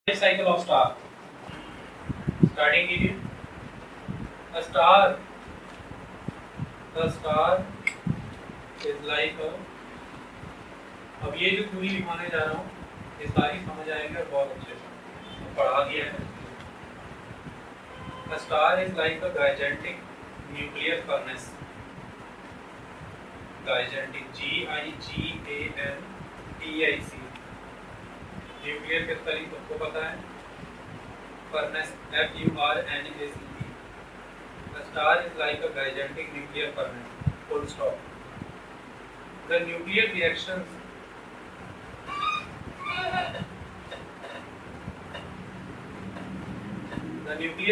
Life cycle of star. Starting कीजिए. A star. The star is like a. अब ये जो पूरी लिखवाने जा रहा हूँ ये सारी समझ आएगी और बहुत अच्छे से पढ़ा दिया है. A star is like a gigantic nuclear furnace. Gigantic. Gigantic. Nuclear के तरीके सबको पता है. Furnace. Furnace. A star is like a gigantic nuclear furnace. Full stop. The nuclear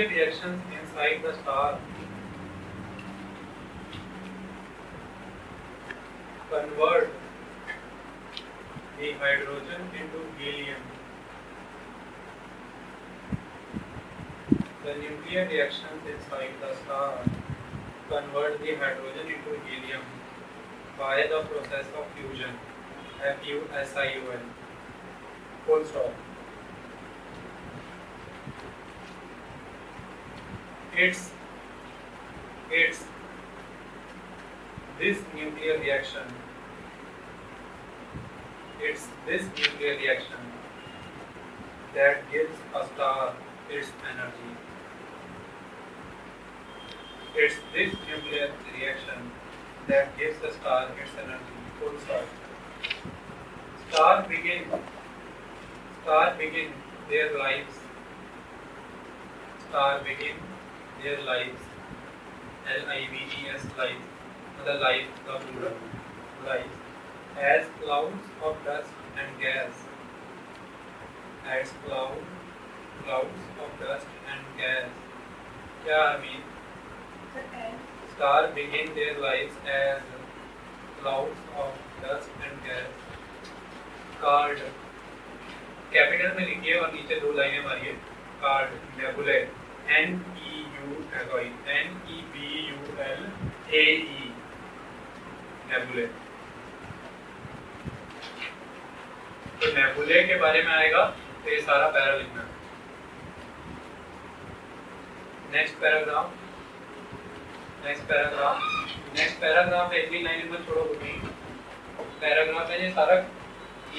reactions inside the star convert the hydrogen into helium. The nuclear reactions inside the star convert the hydrogen into helium by the process of fusion. FUSION. Full stop. It's this nuclear reaction. It's this nuclear reaction that gives a star its energy. It's this nuclear reaction that gives the star its energy. Full stop. Star begin their lives. Star begin their lives. LIVES lives. The life, the plural lives. As clouds of dust and gas. As clouds of dust and gas. क्या I mean? Star begin their lives as clouds of dust and gas. Card. Capital में लिखिए और नीचे दो लाइनें मारिए. Card. नेबुले. NEBULAE. नेबुले. तो नेबुले के बारे में आएगा तो ये सारा पैरा लिखना है. नेक्स्ट पैराग्राफ एक भी लाइन में छोड़ो कुछ नहीं. पैराग्राफ है ये सारा.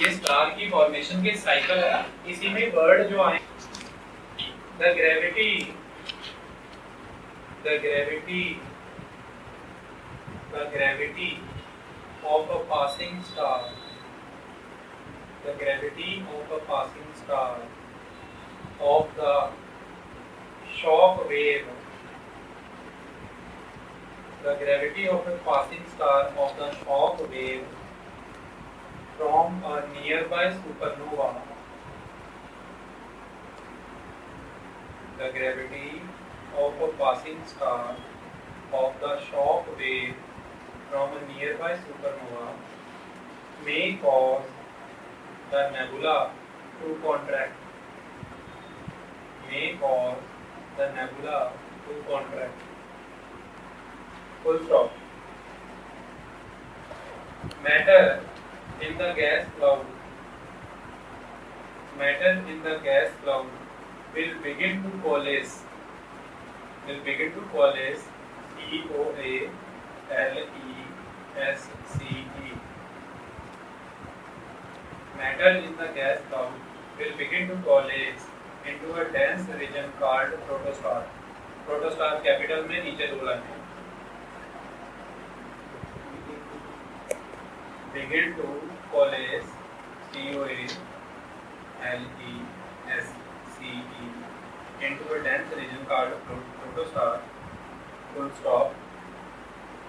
ये स्टार की फॉर्मेशन के साइकिल है. इसी में वर्ड जो आए the gravity of a passing star. The gravity of a passing star of the shock wave. The gravity of a passing star of the shock wave from a nearby supernova. The gravity of a passing star of the shock wave from a nearby supernova may cause the nebula to contract. Full stop. Matter in the gas cloud will begin to coalesce. COALESCE. Matter in the gas cloud will begin to coalesce into a dense region called protostar. Protostar capital में नीचे दो line. Begin to coalesce COALESCE into a dense region called protostar. Full stop.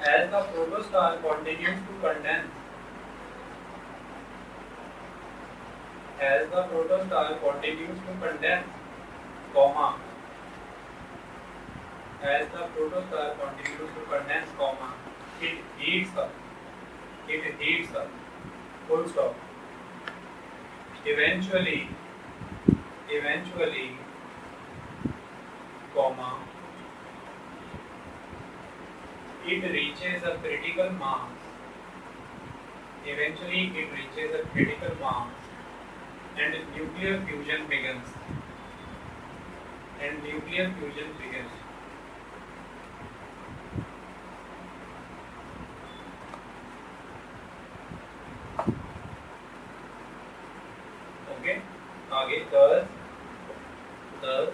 As the protostar continues to condense, comma. It heats up. Full stop. Eventually, comma. It reaches a critical mass. and nuclear fusion begins. and nuclear fusion begins. Okay, आगे thus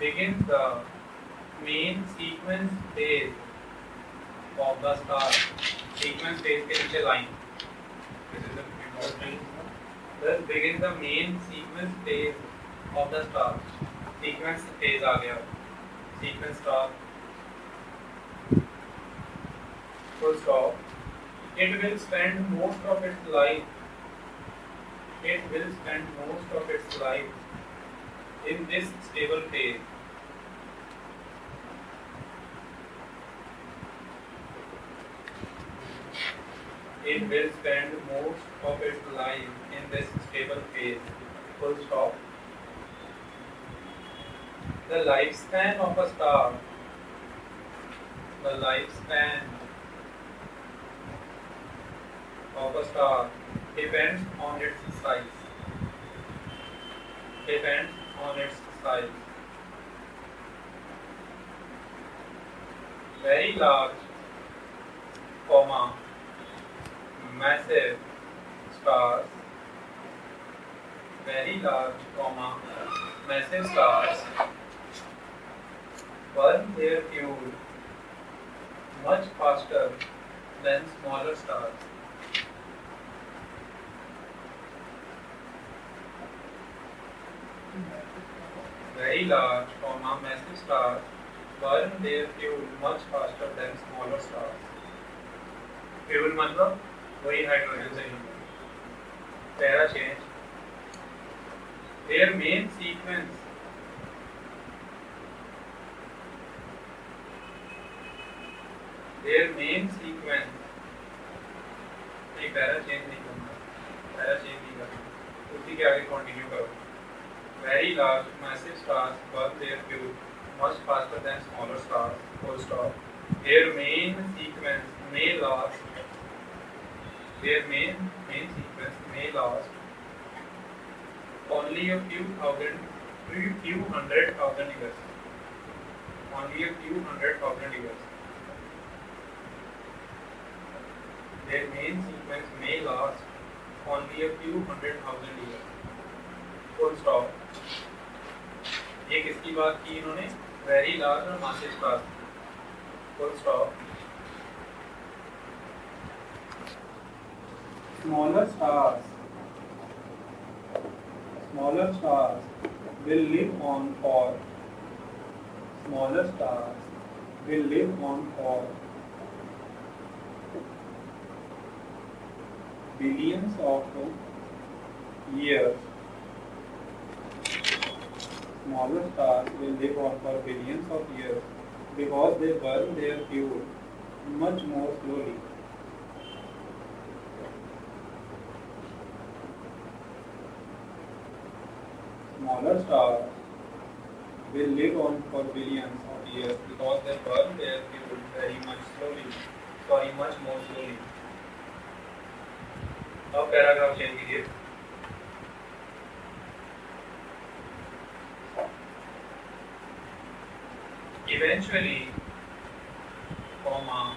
begins the main sequence phase of the star. Sequence phase के नीचे line. This is the important. Thus begins the main sequence phase of the star. Sequence phase आ गया. Sequence star. Full stop. It will spend most of its life. It will spend most of its life in this stable phase. It will spend most of its life in this stable phase. Full stop. The lifespan of a star. The lifespan of a star depends on its size. Depends on its size. Very large, comma, massive stars. Very large, comma, massive stars burn their fuel much faster than smaller stars. Very large, comma, massive stars burn their fuel much faster than smaller stars. Fuel मतलब वही hydrogen से ही. पहला change. Their main sequence. Their main sequence. नहीं पहला change नहीं करना. पहला change नहीं करना. उसी के आगे continue करो. Very large, massive stars burn their fuel much faster than smaller stars. Full stop. Their main sequence may last. Their main sequence may last only a few hundred thousand years. Only a few hundred thousand years. Their main sequence may last only a few hundred thousand years. Full stop. ये किसकी बात की इन्होंने? Very large और massive stars. Full stop. Smaller stars will live on for billions of years. Smaller stars will live on for billions of years because they burn their fuel much more slowly. Smaller stars will live on for billions of years because they burn their fuel much more slowly. अब paragraph change कीजिए. Eventually, comma,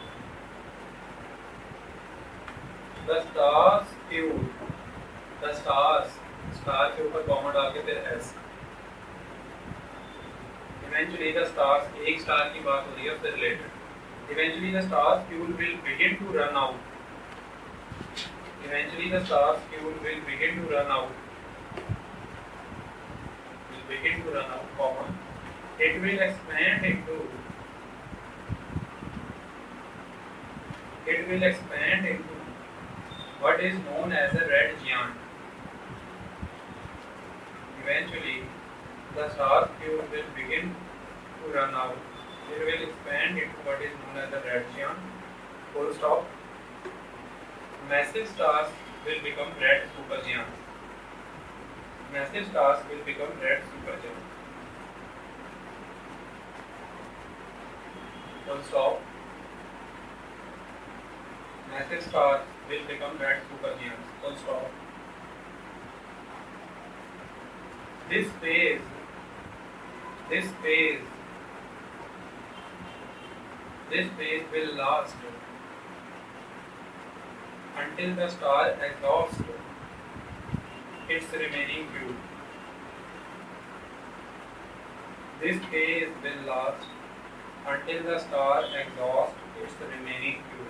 the stars fuel. The stars, star के ऊपर comma डाल के फिर s. Eventually the stars, एक star की बात हो रही है उससे related. Eventually the stars fuel will begin to run out. Eventually the stars fuel will begin to run out. Comma. It will expand into what is known as a red giant. Eventually, the star fuel will begin to run out. It will expand into what is known as a red giant. Full stop. Massive stars will become red supergiants. Massive stars will become red supergiants. Full stop. Massive stars will become red supergiants. Full stop. This phase This phase will last until the star exhausts its remaining fuel. This phase will last until the star exhausts its remaining fuel.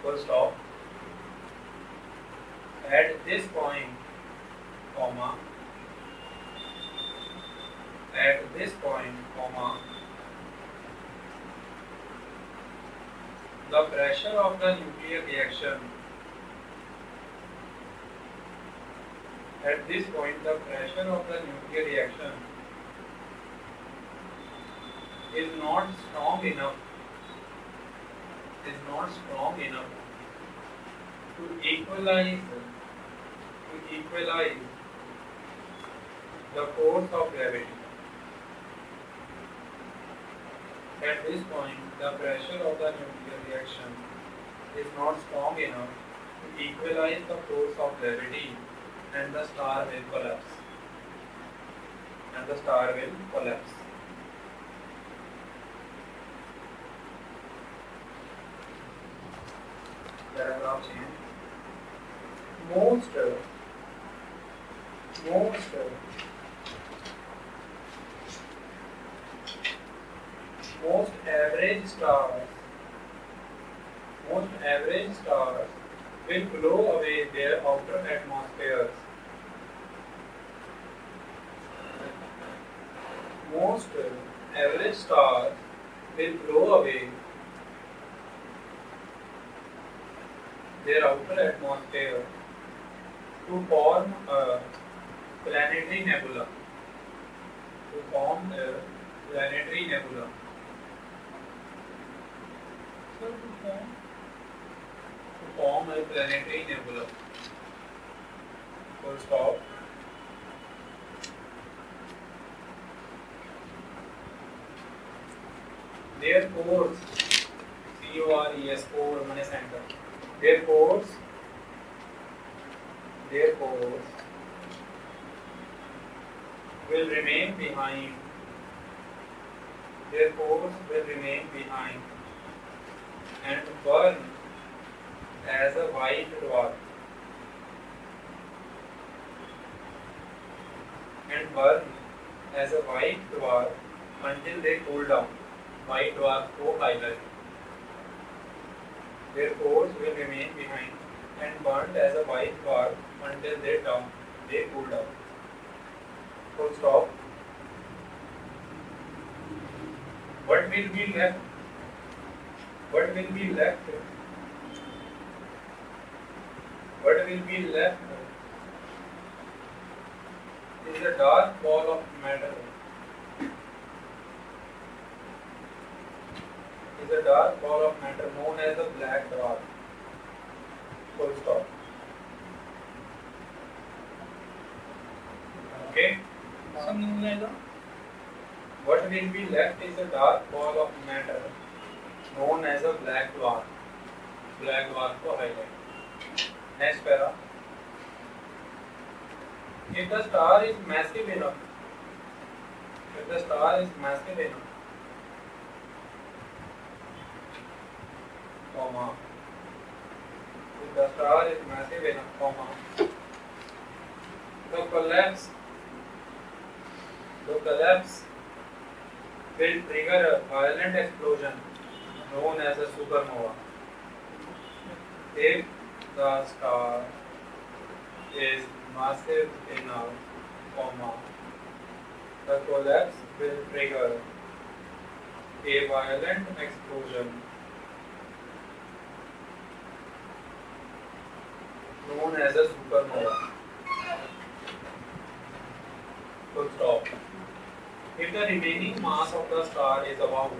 Full stop. At this point, comma, at this point, comma, the pressure of the nuclear reaction, at this point, the pressure of the nuclear reaction is not strong enough, to equalize the force of gravity. At this point, the pressure of the nuclear reaction is not strong enough to equalize the force of gravity, and the star will collapse. Paragraph change. Most average stars will blow away their outer atmospheres. Most average stars will blow away their outer atmosphere to form a planetary nebula. Full stop. Their cores, CORES, core means center. Their cores will remain behind. And burn as a white dwarf. Until they cool down. White dwarf को highlight. Their cores will remain behind and burned as a white dwarf until they cool down. Full stop. What will be left? Is a dark ball of matter. Known as a black dwarf. Full stop. Okay. What will be left is a dark ball of matter known as a black dwarf. Black dwarf को highlight. Next para. If the star is massive enough, comma, if the star is massive enough, comma, the collapse will trigger a violent explosion known as a supernova. If the star is massive enough, comma, the collapse will trigger a violent explosion known as a supernova. Full stop. If the remaining mass of the star is about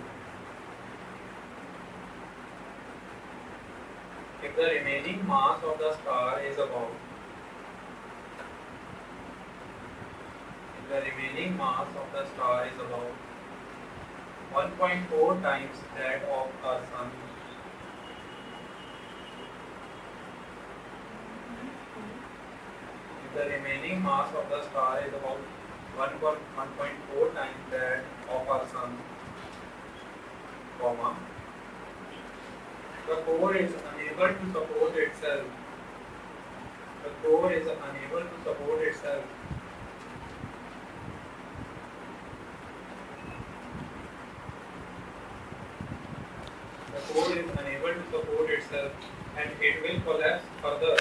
if the remaining mass of the star is about 1.4 times that of our sun, if the remaining mass of the star is about 1.4 times that of our sun, comma, the core is unable to support itself. The core is unable to support itself. The core is unable to support itself and it will collapse further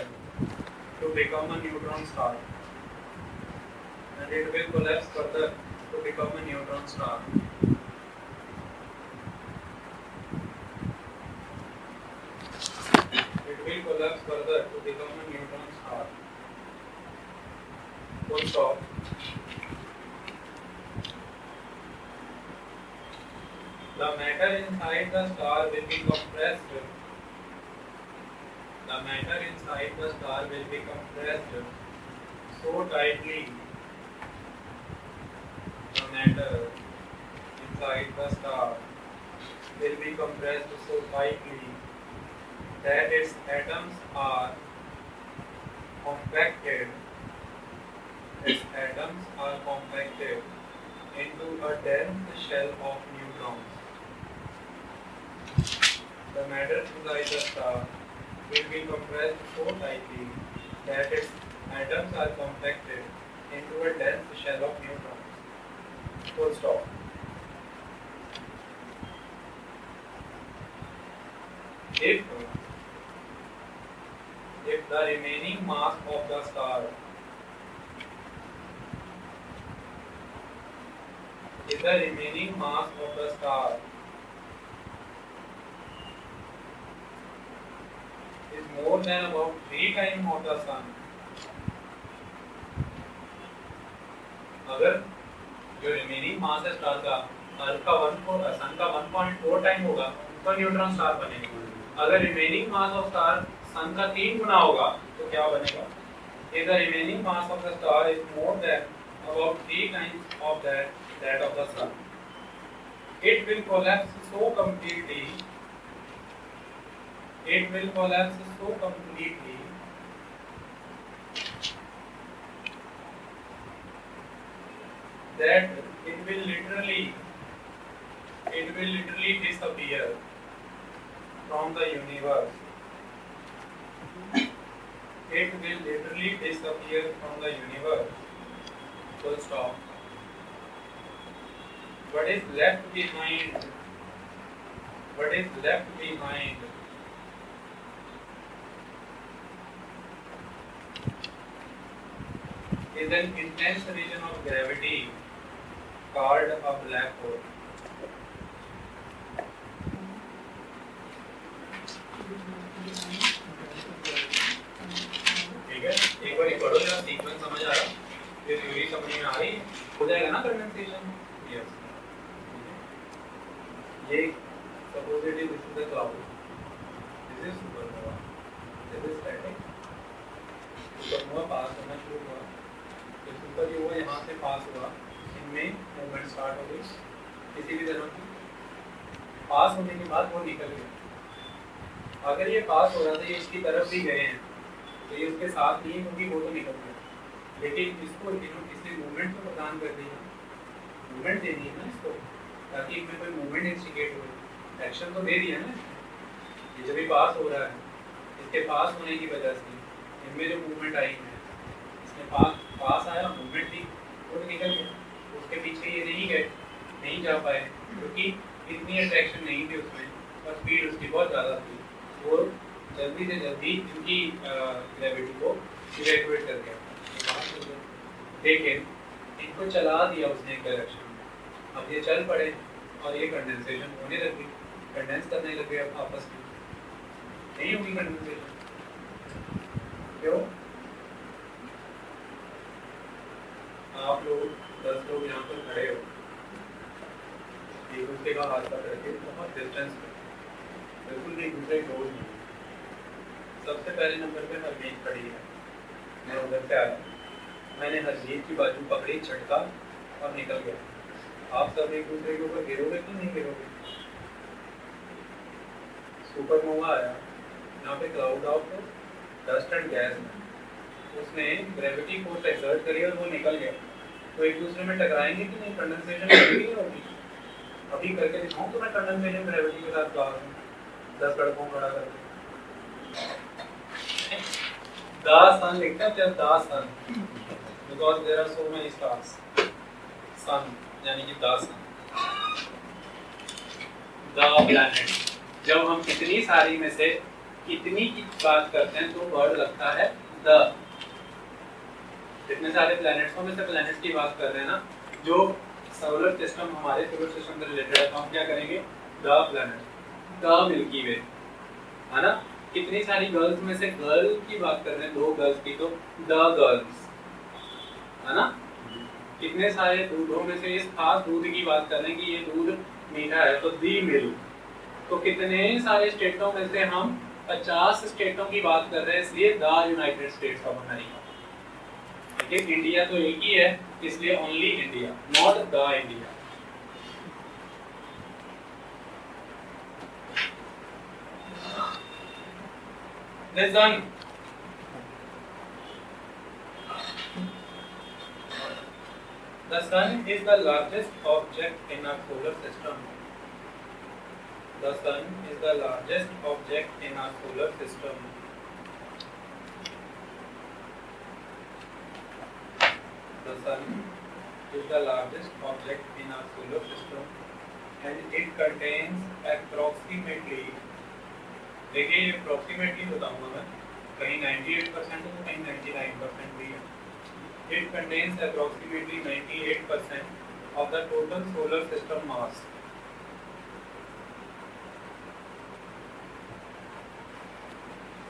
to become a neutron star. And it will collapse further to become a neutron star. It will collapse further to become a neutron star. Full stop. The matter inside the star will be compressed. The matter inside the star will be compressed so tightly. The matter inside the star will be compressed so tightly that its atoms are compacted. Its atoms are compacted into a dense shell of neutrons. The matter inside the star will be compressed so tightly that its atoms are compacted into a dense shell of neutrons. Full stop. If the remaining mass of the star is more than about 3 times of the sun, अगर जो remaining मास है star का अर्थ का सन का 1.4 time होगा तो neutron star बनेगा. अगर रिमेनिंग मास ऑफ स्टार सन का 3 गुना होगा तो क्या बनेगा? If the remaining mass of the star is more than about 3 times of that of the sun, it will collapse so completely. It will collapse so completely that it will literally disappear from the universe. It will literally disappear from the universe. Full stop. What is left behind? What is left behind? Is an intense region of gravity called a black hole. ठीक है, एक बार ये पढ़ो जरा, sequence समझ आ रहा, ये theory समझ में आ रही है, हो जाएगा ना कंडेंसेशन. यस, ये supposedly this is the cloud, this is supernova, this is static. Supernova pass होना शुरू हुआ, तो सुपर जो हुआ यहाँ से पास हुआ, इनमें मूवमेंट स्टार्ट हो गई किसी भी तरह की. पास होने के बाद वो निकल गया. अगर ये पास हो रहा था, ये इसकी तरफ भी गए हैं तो ये उसके साथ नहीं है क्योंकि वो तो निकल गया. लेकिन इसको इसने मूवमेंट तो प्रदान कर दी है, मूवमेंट देनी है ना इसको, ताकि इसमें कोई मूवमेंट इंस्टिगेट हो. एक्शन तो दे दिया ना. ये जब भी पास हो रहा है, इसके पास होने की वजह से इनमें जो मूवमेंट आई है, इसमें पास आया, मूवमेंट दी, वो तो निकल गया. उसके पीछे ये नहीं गए, नहीं जा पाए क्योंकि इतनी अट्रैक्शन नहीं थी उसमें और स्पीड उसकी बहुत ज़्यादा थी. वो जल्दी से जल्दी इनकी ग्रेविटी को इवैक्यूएट कर दिया. लेकिन इनको चला दिया उसने एक डायरेक्शन में. अब ये चल पड़े और ये कंडेंसेशन होने लग गई, कंडेंस करने लग गए आपस में. नहीं होगी कंडेंसेशन. क्यों? आप लोग 10 लोग यहाँ पर खड़े हो, एक दूसरे का हाथ पकड़ के बहुत डिस्टेंस पे, बिल्कुल एक दूसरे को नहीं. सबसे पहले नंबर पे हरजीत खड़ी है, मैं उधर से आया, मैंने हरजीत की बाजू पकड़ी, झटका और निकल गया. आप सब एक दूसरे के ऊपर गिरोगे कि नहीं गिरोगे? सुपरनोवा आया, यहाँ पे cloud of dust and gas में उसने ग्रेविटी फोर्स एक्सर्ट करी और वो निकल गया. तो एक दूसरे में टकराएंगे कि नहीं, कंडेंसेशन होगी नहीं होगी? अभी करके दिखाऊं तो मैं कंडेंसेशन ग्रेविटी के साथ बाहर हूँ 10 लड़कों खड़ा करके द सन लिखते हैं क्या, the sun, because there are so many stars, sun यानी कि द सन, द प्लैनेट। जब हम कितनी सारी में से कितनी की बात करते हैं तो वर्ड लगता है द। जितने सारे प्लैनेट्स में से प्लैनेट्स की बात कर रहे हैं ना, जो सोलर सिस्टम हमारे सोलर सिस्टम से रिलेटेड है, तो हम क्या करेंगे, द प्लैनेट, द मिल्की वे, है ना। कितनी सारी गर्ल्स में से गर्ल की बात कर रहे हैं, 2 गर्ल्स की, तो द गर्ल्स, है ना। कितने सारे दूधों में से इस खास दूध की बात कर रहे हैं कि ये दूध मीठा है, तो दी मिल्क। तो कितने सारे स्टेटों में से हम 50 स्टेटों की बात कर रहे हैं, इसलिए the United states of America. ठीक, इंडिया तो एक ही है, इसलिए only India, not the India. Listen. The sun is the largest object in our solar system. The sun is the largest object in our solar system. The sun is the largest object in our solar system and it contains approximately, देखिए ये approximately बताऊंगा मैं, कहीं 98% है तो कहीं 99% भी है। It contains approximately 98% of the total solar system mass.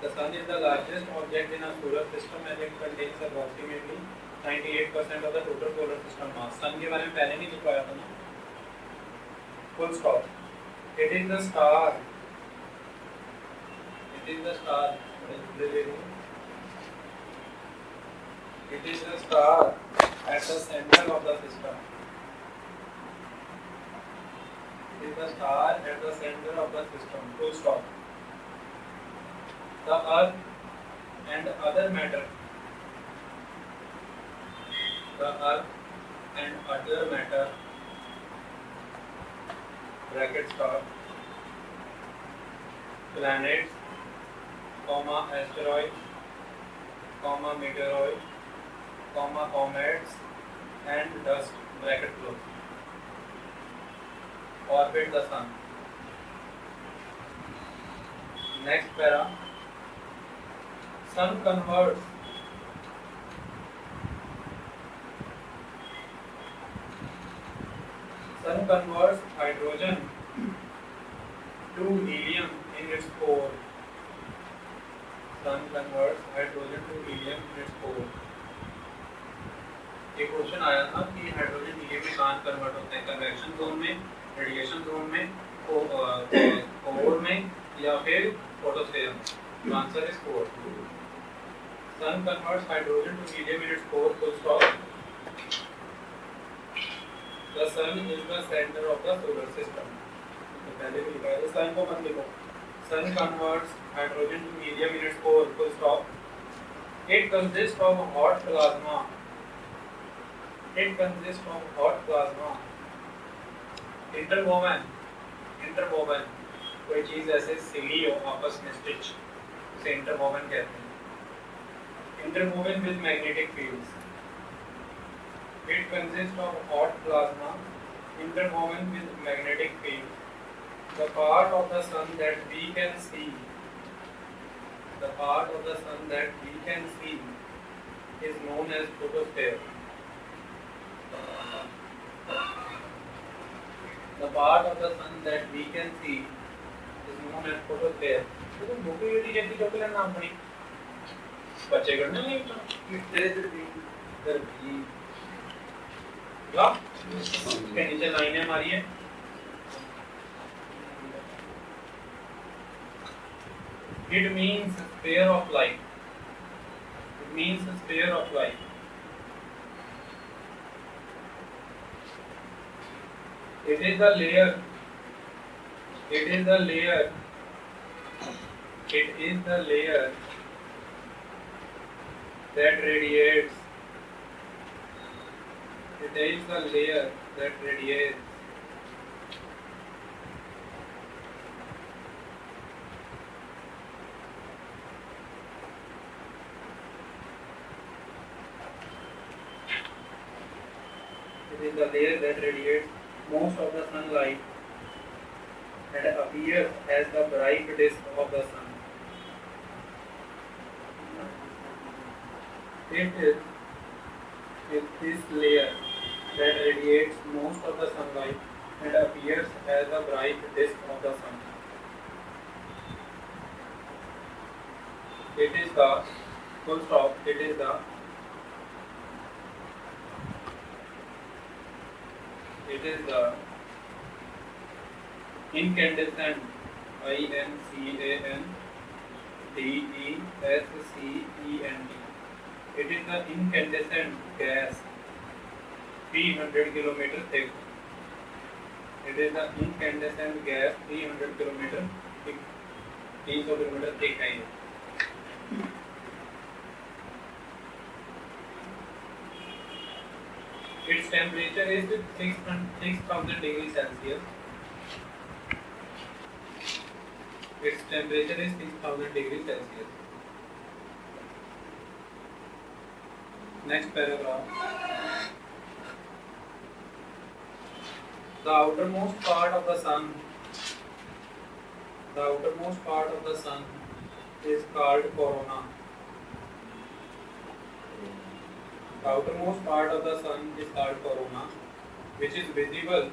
The sun is the largest object in our solar system and it contains approximately 98% of the total solar system mass. sun के बारे में पहले नहीं लिखवाया था ना, full stop. It is the star. It is the star. It is the star at the center of the system. It is the star at the center of the system. Full stop. The earth and other matter. The earth and other matter. Bracket stop. Planets, comma asteroids, comma meteoroids, comma comets and dust, bracket close, orbit the sun. Next para, sun converts hydrogen to helium in its core. Sun converts hydrogen to helium in its core. एक question आया था कि hydrogen helium में कहाँ convert होते हैं, convection zone में, radiation zone में, कोर में या फिर फोटोस्फीयर में? Answer is core. Sun converts hydrogen to helium in its core. Full stop. The sun is the centre of the solar system. तो पहले भी लिखा है, सन को मत लिखो. Sun converts hydrogen to helium in its core. Full stop. It consists of hot plasma. It consists of hot plasma. Interwoven. Interwoven. कोई चीज ऐसे सिली हो आपस में स्टिच, उसे इंटरवोवन कहते हैं. Interwoven with magnetic fields. It consists of hot plasma interwoven with magnetic fields. The part of the sun that we can see. The part of the sun that we can see is known as photosphere. The part of the sun that we can see is known as photosphere. तो तुम book UT जैसी chocolate नाम पड़ी बच्चे करने नहीं इधर भी क्या के नीचे लाइनें मारी है. It means sphere of light. It means sphere of light. It is the layer. It is the layer. It is the layer that radiates. It is the layer that radiates. It is the layer that radiates most of the sunlight and appears as the bright disk of the sun. It is this layer that radiates most of the sunlight and appears as the bright disk of the sun. It is the full stop. It is the incandescent, incandescent. It is the incandescent gas 300 kilometer thick. It is the incandescent gas 300 kilometer thick. 300 kilometer thick है ये. Its temperature is 6000 degrees Celsius. Its temperature is 6000 degrees Celsius. Next paragraph. The outermost part of the sun is called corona. The outermost part of the sun is called corona, which is visible,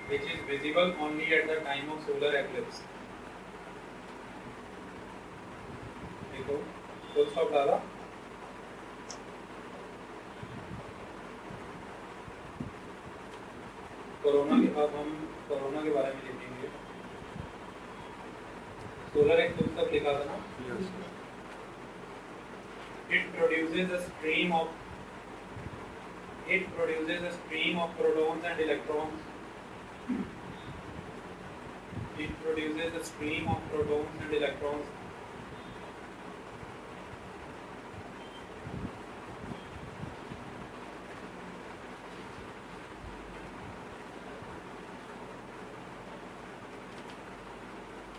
which is visible only at the time of solar eclipse. देखो, full stop डाला. अब हम corona के बारे में लिखेंगे. Solar eclipse तक लिखा था ना. It produces a stream of protons and electrons. It produces a stream of protons and electrons.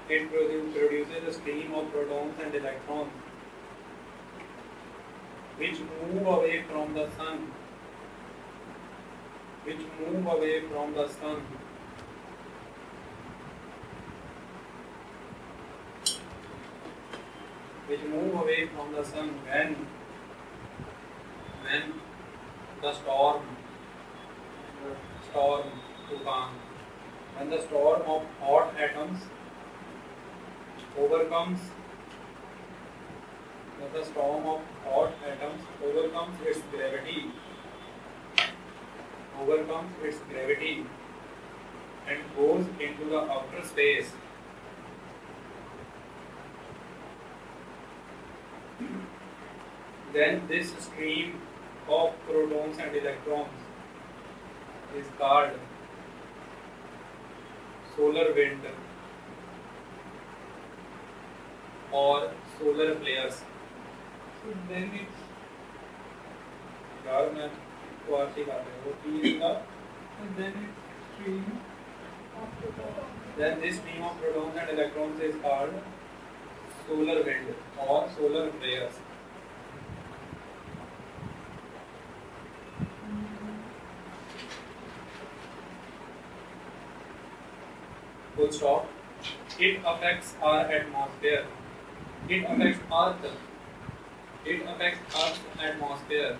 It produces a stream of protons and electrons which move away from the sun. Which move away from the sun. Which move away from the sun when the storm, tufan, when the storm of hot atoms overcomes its gravity and goes into the outer space. Then this stream of protons and electrons is called solar wind or solar flares. Then it then this stream of protons and electrons is called solar wind or solar flares. Full stop. It affects our atmosphere. It affects Earth's atmosphere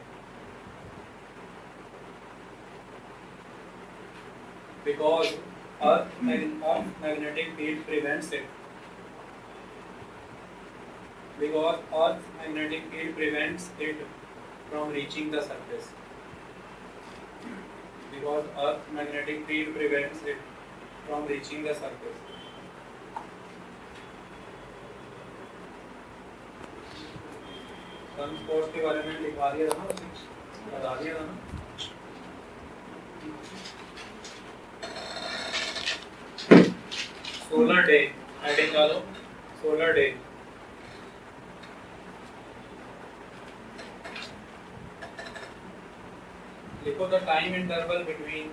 because Earth's magnetic field prevents it. Because Earth's magnetic field prevents it from reaching the surface. Because Earth's magnetic field prevents it from reaching the surface. Sunspots के बारे में लिखा दिया था ना, बता दिया था ना. सोलर डे हेडिंग डालो. Solar day. लिखो the time interval between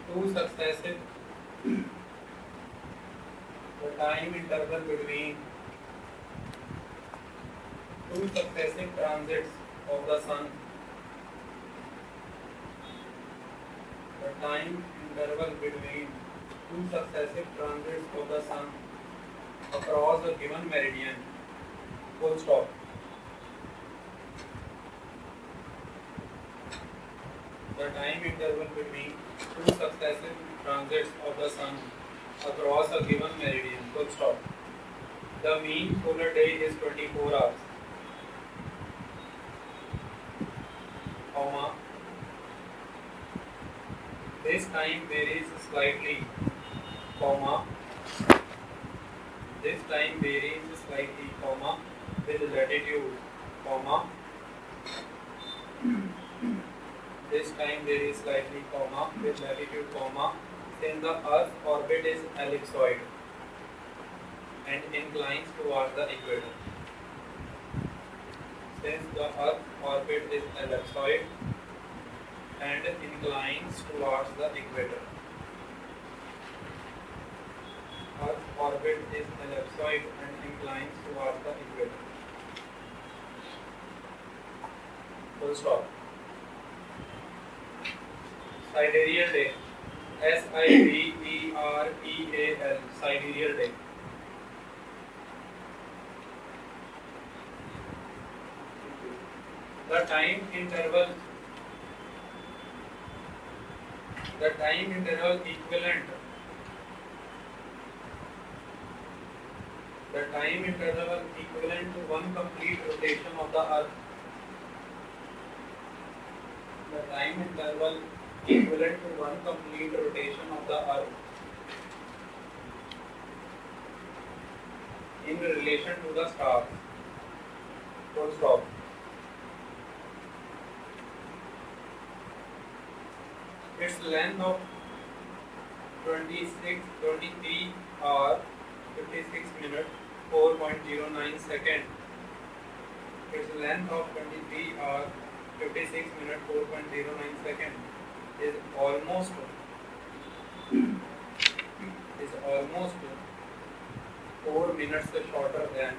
two successive the time interval between two successive transits of the sun. The time interval between two successive transits of the sun across a given meridian. Full stop. The time interval between two successive transits of the sun across a given meridian. Full stop. The mean solar day is 24 hours. Comma. This time varies slightly. Comma. This time varies slightly. Comma. With latitude. Comma. This time varies slightly. Comma. With latitude. Comma. Since the Earth's orbit is ellipsoid and inclines towards the equator. Since the Earth's orbit is ellipsoid and inclines towards the equator. Earth's orbit is ellipsoid and inclines towards the equator. Full stop. Sidereal day. Sidereal. Sidereal day. The time interval equivalent to one complete rotation of the Earth. The time interval equivalent to one complete rotation of the Earth in relation to the stars. Full stop. Its length of 23 hours 56 minutes 4.09 seconds. Its length of 23 hours 56 minutes 4.09 seconds is almost 4 minutes shorter than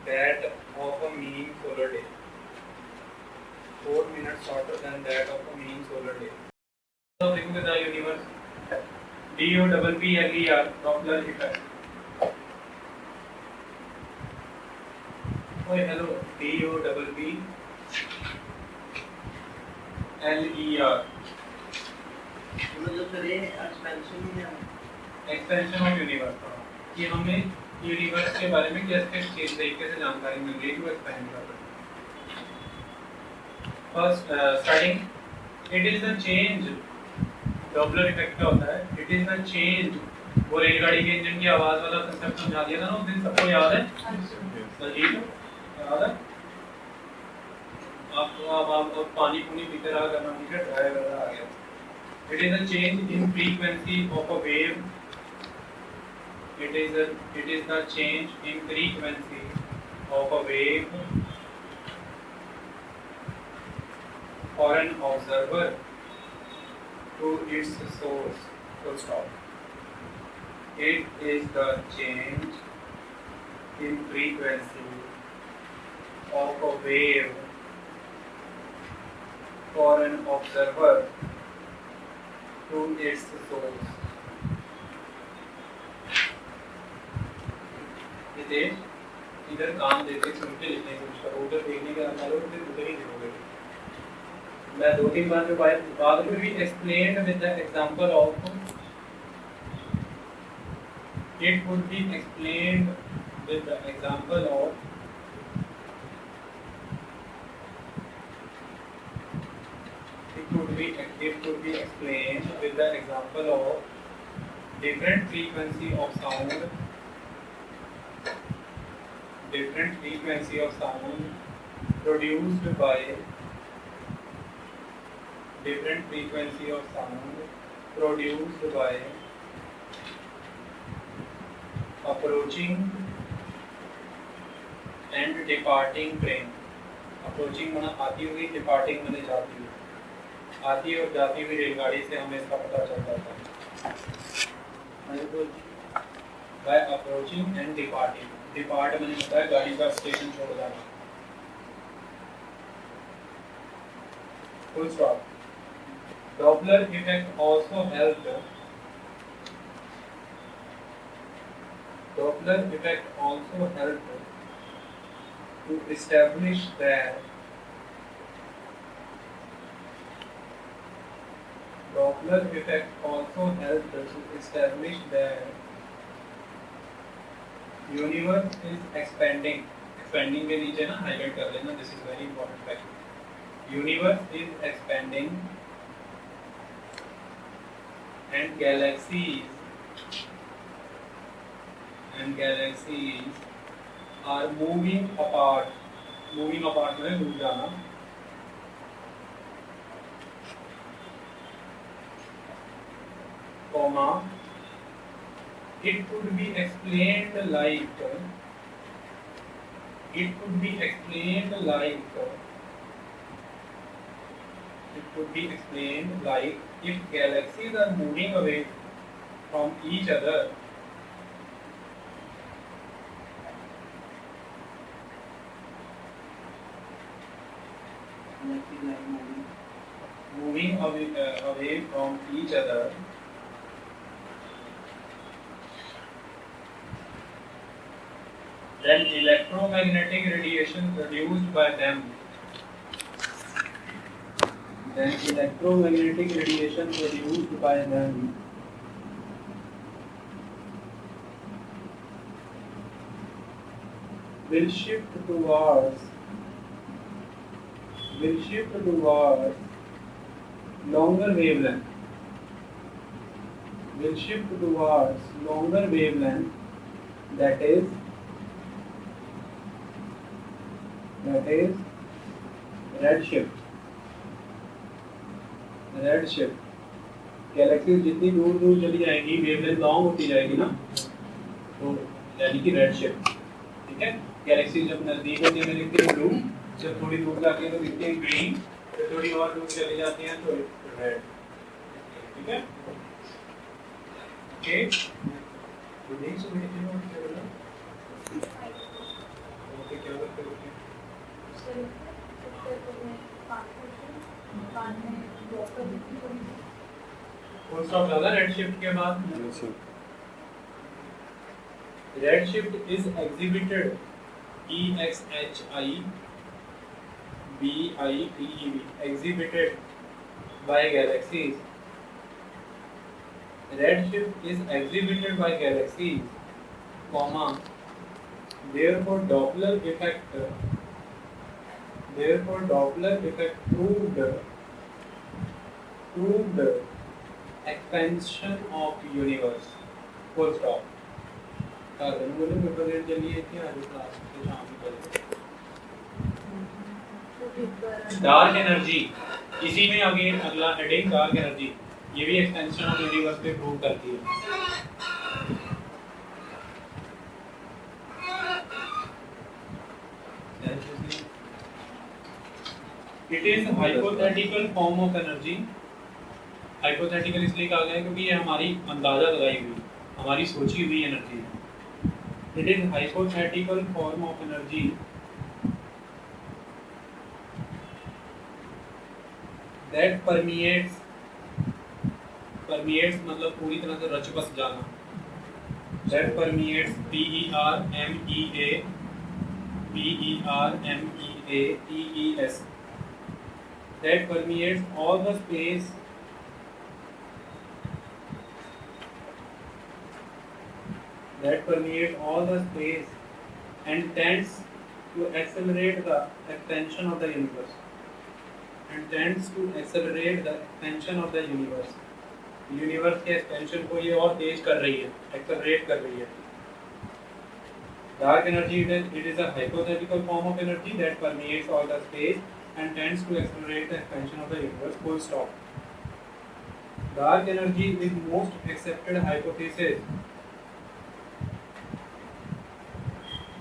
that of a mean solar day. 4 minutes shorter than that of a mean solar day. So think with the universe. DOPPLER, Doppler effect. Oh hello, DOPPLER. Expansion of universe कि हमें universe के बारे में किस तरीके से जानकारी मिल रही है वो एक्सपेंड कर रहे हैं. First starting it is the change. Doppler effect क्या होता है? It is the change. वो रेलगाड़ी के इंजन की आवाज वाला कंसेप्ट समझा दिया था ना उस दिन, सबको याद है? ठीक है, याद है आपको? अब पानी पुनी पीते रहा करना, ठीक है, ड्राइवर आ गया. It is a change in frequency of a wave. It is the change in frequency of a wave for an observer to its source. Full stop. It is the change in frequency of a wave for an observer to its source. इधर काम देते सुन के लिखने की कोशिश करो, उधर देखने का ना लो, फिर उधर ही देखोगे. मैं 2-3 बार जो बाद में भी explained with the example of it would be explained with the example of it could be explained with the example of different frequency of sound produced by different frequency of sound produced by approaching and departing train. Approaching माना आती हुई, departing माने जाती हुई. आती और जाती हुई रेलगाड़ी से हमें इसका पता चल जाता है. By approaching and departing. Depart माने होता है गाड़ी का स्टेशन छोड़ जाना. Full stop. Doppler effect also helped. Doppler effect also helped to establish that Doppler effect also helped to establish that universe is expanding. Expanding के नीचे ना highlight कर लेना. This is very important fact. Universe is expanding and galaxies are moving apart. Moving apart में डूब जाना. Comma. It could be explained like. It could be explained like if galaxies are moving away from each other. Moving away from each other. Then electromagnetic radiation produced by them. Will shift towards longer wavelength. That is redshift. Galaxy जितनी दूर चली जाएगी wavelength long होती जाएगी ना, तो यानी कि रेडशिफ्ट. ठीक है, गैलेक्सी जब नजदीक होती है तो दिखती है ब्लू, जब थोड़ी दूर जाती है तो दिखती है ग्रीन, जब थोड़ी और दूर चली जाती है तो रेड. ठीक है, ओके. क्या करते हो? फुल स्टॉप लगा रेडशिफ्ट के बाद. Redshift is exhibited EXHIBITED exhibited by galaxies. Redshift is exhibited by galaxies, comma. Therefore Doppler effect proved expansion of universe. Full stop. बोले पेपर रेट चलिए थी आज क्लास के शाम को. डार्क एनर्जी, इसी में अगेन अगला हेडिंग डार्क एनर्जी, ये भी एक्सपेंशन ऑफ यूनिवर्स पे प्रूव करती है. It is hypothetical form of energy. Hypothetical इसलिए कहा गया है क्योंकि ये हमारी अंदाजा लगाई हुई, हमारी सोची हुई एनर्जी है. It is hypothetical form of energy that permeates मतलब पूरी तरह से रच बस जाना. that permeates PERMEATEES that permeates all the space and tends to accelerate the expansion of the universe. Universe के एक्सपेंशन को ये और तेज कर रही है, एक्सेलरेट कर रही है. Dark energy it is a hypothetical form of energy that permeates all the space and tends to accelerate the expansion of the universe. Full stop. Dark energy is most accepted hypothesis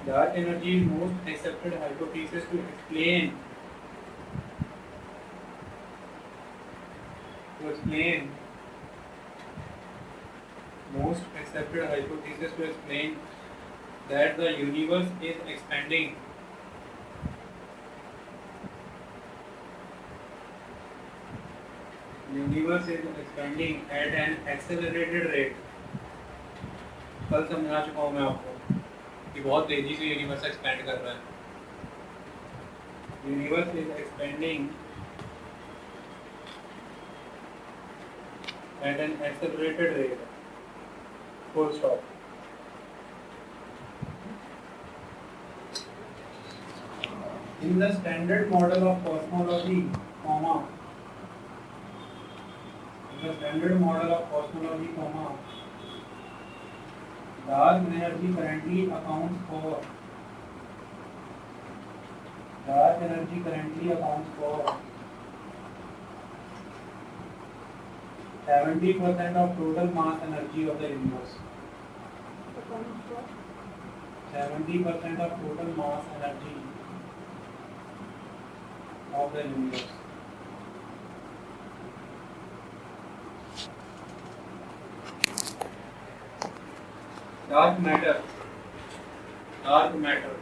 Dark energy is most accepted hypothesis to explain most accepted hypothesis to explain that the universe is expanding. Universe is expanding at an accelerated rate. कल समझा चुका हूँ मैं आपको कि बहुत तेजी से यूनिवर्स एक्सपेंड कर रहा है. Universe is expanding at an accelerated rate. Full stop. In the standard model of cosmology, dark energy currently accounts for 70% of total mass energy of the universe. 70% of total mass energy of the universe. Dark matter. Dark matter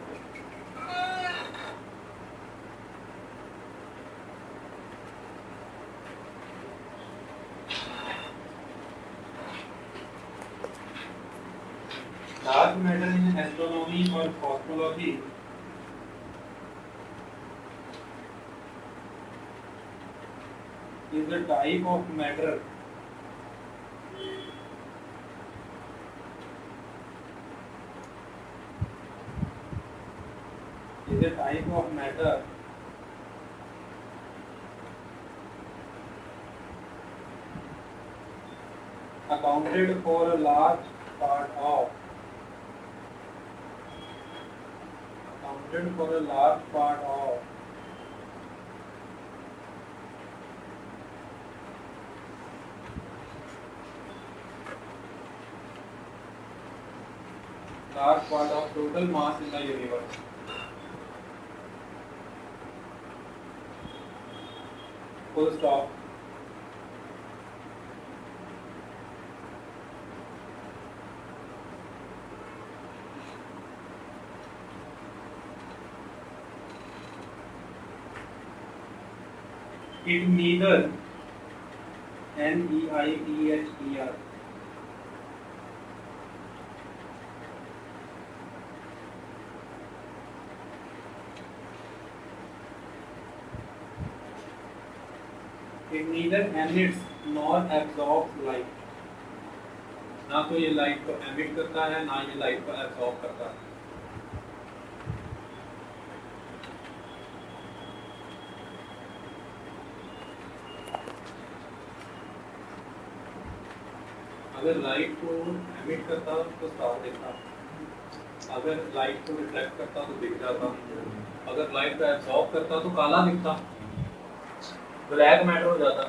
in astronomy or cosmology is a type of matter accounted for a large part of total mass in the universe. Full stop. It neither NEITHER it neither emits nor absorbs light. ना तो ये light को emit करता है ना ये light को absorb करता है. अगर लाइट को एमिट करता तो स्टार दिखता, अगर लाइट को रिफ्लेक्ट करता तो दिख जाता, अगर लाइट को एब्सॉर्ब करता तो काला दिखता, ब्लैक मैटर हो जाता.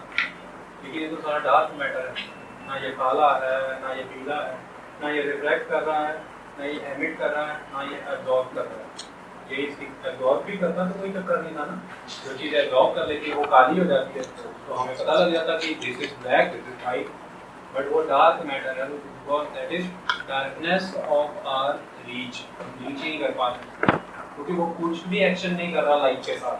लेकिन ये तो सारा डार्क मैटर है. ना ये काला है, ना ये पीला है, ना ये रिफ्लेक्ट कर रहा है, ना ये एमिट कर रहा है, ना ये एब्सॉर्ब कर रहा है. ये इसकी एब्सॉर्ब भी करता तो कोई चक्कर नहीं था ना. जो चीज़ एब्सॉर्ब कर लेती है वो काली हो जाती है, तो हमें पता लग जाता कि this is black, this is white. But वो डार्क मैटर है, because that is darkness of our reach. Reach नहीं कर पाते क्योंकि वो कुछ भी एक्शन नहीं कर रहा लाइट के साथ,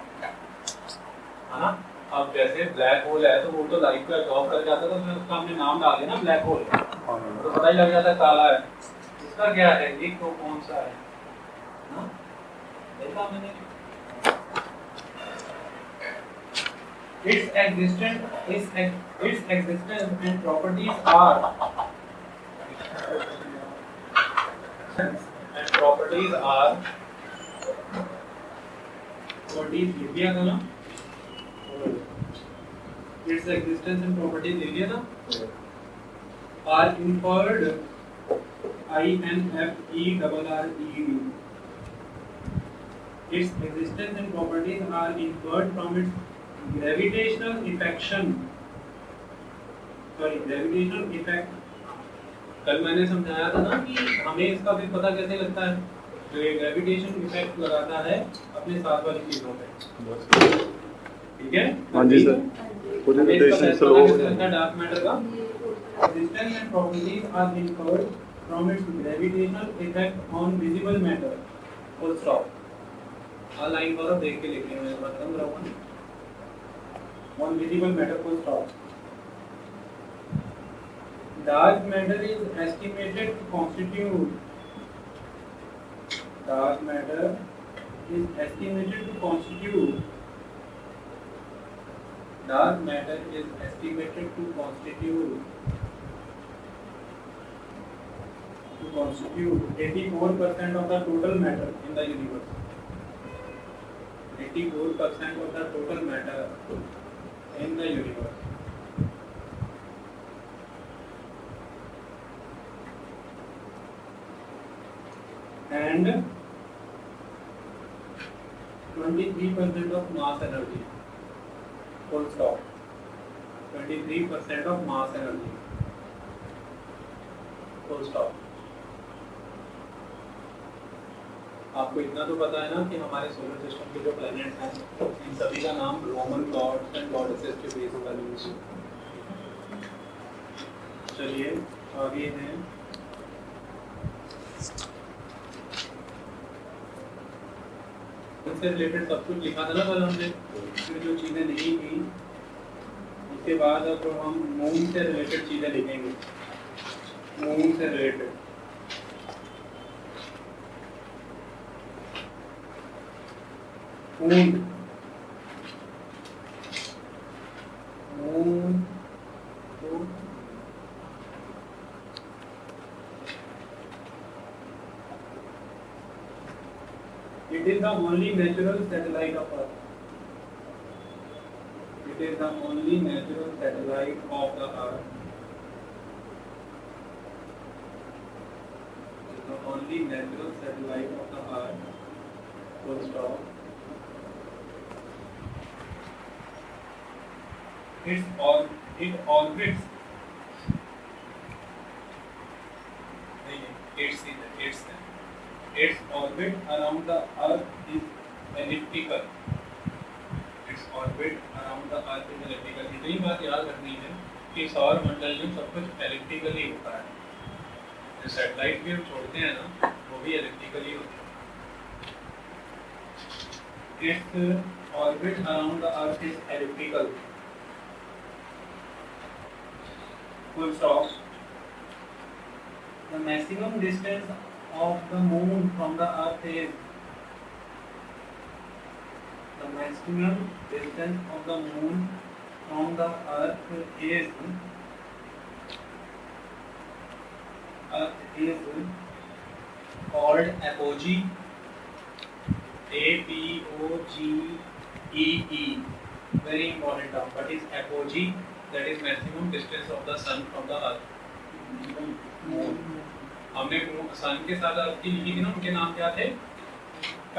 है ना. अब जैसे ब्लैक होल है तो वो तो लाइट को एब्जॉर्ब कर जाता है, तो उसका हमने नाम डाल दिया ना ब्लैक होल, तो पता ही लग जाता है काला है. इसका क्या है, ये तो कौन सा है ना, देखा मैंने. its existence and properties are properties लिख दिया था ना. Its existence and properties लिख दिया था. are inferred INFERRED. Its existence and properties are inferred from its gravitational effect. कल मैंने समझाया था ना कि हमें इसका भी पता कैसे लगता है. जो ये ग्रेविटेशन इफेक्ट लगाता है अपने साथ वाली चीजों पे, ठीक है? हाँ जी सर, पूरी रोटेशन स्लो हो जाती है। डार्क मैटर का distance and properties are inferred from its gravitational effect on visible matter. Full stop. आ लाइन पर देख के लिखनी है, मैं बता रहा हूं। On visible matter, full stop. Dark matter is estimated to constitute. Dark matter is estimated to constitute. Dark matter is estimated to constitute 84% of the total matter in the universe. 84% of the total matter in the universe. And 23% of mass energy. Full stop. 23% of mass energy. Full stop. आपको इतना तो पता है ना कि हमारे solar system के जो प्लैनेट्स हैं इन सभी का नाम रोमन गॉड्स एंड गॉडेसेस के बेस पर यूज। चलिए आगे हैं। इससे रिलेटेड सब कुछ लिखा था ना कल हमने, इसमें जो चीज़ें नहीं थी। उसके बाद अब हम मून से रिलेटेड चीज़ें लिखेंगे। मून से related moon moon It is the only natural satellite of Earth. It is the only natural satellite of the Earth. It is the only natural satellite of the Earth. Full stop. It orbits. Its orbit around the Earth is elliptical. Its orbit around the Earth is elliptical. इतनी बात याद रखनी है कि सौर मंडल में सब कुछ एलिप्टिकल ही होता है। जो सैटेलाइट भी हम छोड़ते हैं ना, वो भी एलिप्टिकल ही होता है। Its orbit around the Earth is elliptical. Full stop. The maximum distance of the moon from the earth is the maximum distance of the moon from the earth is called apogee. APOGEE. Very important term. What is apogee? That is maximum distance of the sun from the earth. Moon. हमने सन के साथ अर्थ की लिखी थी ना, उनके नाम क्या थे?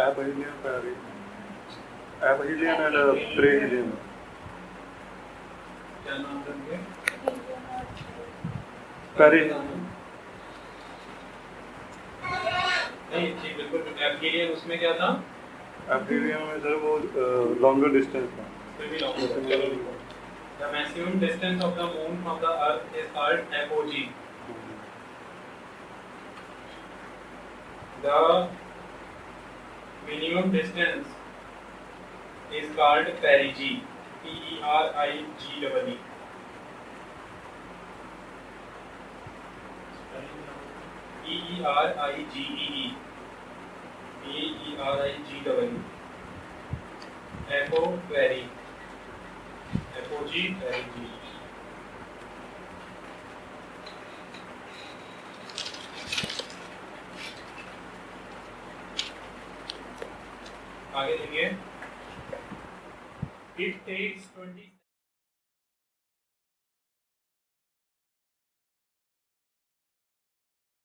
एपहिलियन एंड पेरिहिलियन। क्या नाम थे उनके? पेरिहिलियन। नहीं जी बिल्कुल। एपहिलियन उसमें क्या था? एपहिलियन में सर वो लॉन्गर डिस्टेंस था। फिर भी longer. The maximum distance of the moon from the earth is called apogee. The minimum distance is called perigee. PERIGEE. PERIGEE. PERIGEE. Apogee. Apogee, perigee. आगे देखिए। It takes 20